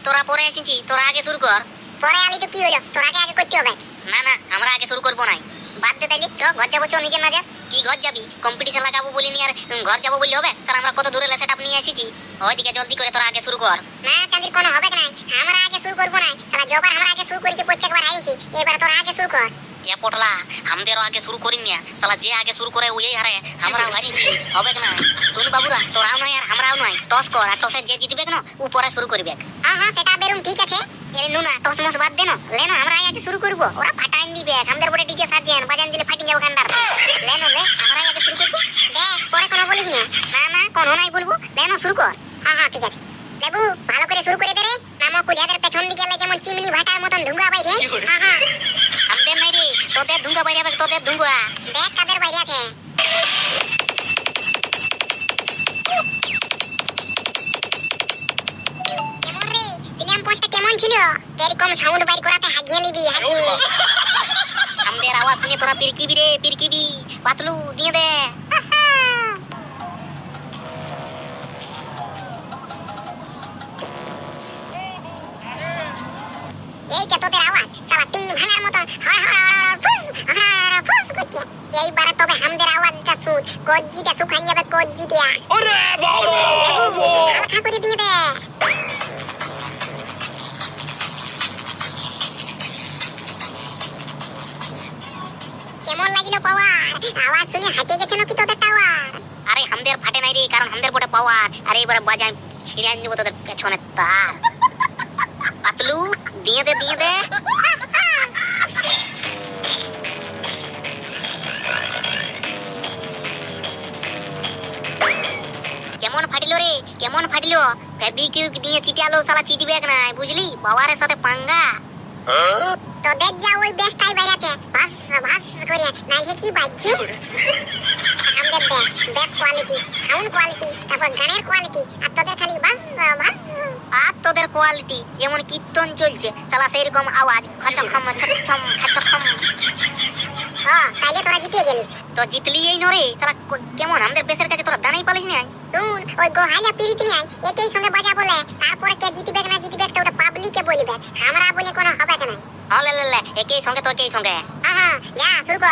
তোরা পরে এসেছি, তোরা আগে শুরু কর। পরে আলি তো কি হলো, তোর আগে আগে করতে হবে। না না, আমরা আগে শুরু করবো নাই। বাদ দে তাইলে, চ ঘর যাবো, চ নিজে না যা। কি ঘর যাবি? কম্পিটিশন লাগাবো বলিনি আর ঘর যাবো বললে হবে? তাহলে আমরা কত দূরে সেটআপ নিয়ে এসেছি। ওইদিকে জলদি করে তোরা আগে শুরু কর। না চাঁদির কোনো হবে না, আমরা আগে শুরু করবো না। তাহলে যবার আমরা আগে শুরু করেছি প্রত্যেকবার হারিয়েছি, এবার তোরা আগে শুরু কর। এ পটলা, আমাদেরও আগে শুরু করিনি না, তাহলে যে আগে শুরু করে ওই হারে, আমরাও হারিয়েছি, হবে না? শুন বাবুরা, তোরাও নয় আর আমরাও নয়, টস কর, আর টসে যে জিতবে কেন ও পরে শুরু করবে। হ্যাঁ হ্যাঁ, সেটা বেরুন, ঠিক আছে। এ নুনা, টস মস বাদ দে না, লেনো আমরা আগে শুরু করবো, ওরা ফাটাইন দিবে, আমাদের বড় ডিজে সাজেন বাজান দিলে ফাটিং যাবে গান্ডার। লেনো লে, আমরা আগে শুরু করবো। দেখ পরে কোনো বলিস না। না না, কোনো নাই বলবো, লেনো শুরু কর। হ্যাঁ হ্যাঁ, ঠিক আছে। লেবু ভালো করে শুরু করে দে রে। নামো কুলিয়াদের পেছন দিকে গেলে যেমন চিমনি ভাটার মতন ধুঙ্গা বাইরে। হ্যাঁ হ্যাঁ, আমাদের নাই রে, তোদের ধুঙ্গা বাইরে হবে, তোদের ধুঙ্গা। দেখ কাদের বাইরে আছে। কেমন রে ফিল্ম পোস্টটা কেমন ছিল? এরকম সাউন্ড বাইর করাতে হাগিয়ে নিবি, হাগিয়ে। আমাদের আওয়াজ শুনে তোরা পিরকিবি রে, পিরকিবি। পাতলু দিয়ে দে। এই যে তোদের আওয়াজ সালা টিং ভাঙার মতন হড় হড় হড় ফুস হড় ফুস করছে। এইবারে তবে আমাদের আওয়াজটা শুন, কজ্জিটা শুকান যাবে, কজ্জিটা। আরে বাবা! লেবু হালকা করে দিয়ে দে। কেমন লাগিল পাওয়ার? আওয়াজ শুনে হাঁটে গেছে নাকি তোদের টাওয়ার? আরে আমাদের ফাটে নাই রে, কারণ আমাদের বটে পাওয়ার। আরে এবারে বাজায় ছিঁড়ে আন দেবো তোদের পেছনে তার। পাতলু দিয়ে দে, দিয়ে দে। কেমন ফাটিলো রে, কেমন ফাটিলো? ফেবিকুইক দিয়ে চিটালো, শালা চিটবে নাই, বুঝলি? পাওয়ারের সাথে পাঙ্গা। তোদের যা ওই বেস্টাই বাইরাছে ভাস ভাস করে, নাইলে কি বাজছে? আমাদের দেখ বেস্ট কোয়ালিটি, সাউন্ড কোয়ালিটি, তারপর গানের কোয়ালিটি, আর তোদের খালি ভাস ভাস। আর তোদের কোয়ালিটি যেমন কীর্তন চলছে, শালা সেই রকম আওয়াজ, খচখম ছছম খচখম। তাইলে তোরা জিতে গেলি। তো জিতলি এই নরে, শালা কেমন আমাদের বেসের কাছে তোরা দানাই পালিস না। শুন, ওই গোহালিয়া পিরিত নিয়ে একই সঙ্গে বাজা বলে, তারপরে কে জিতবে না জিতবে তো ওটা পাবলিকে বলবে, আমরা বলে কোনো হবে না। হলে লে, একই সঙ্গে তো একই সঙ্গে। হ্যাঁ হ্যাঁ, যা শুরু কর।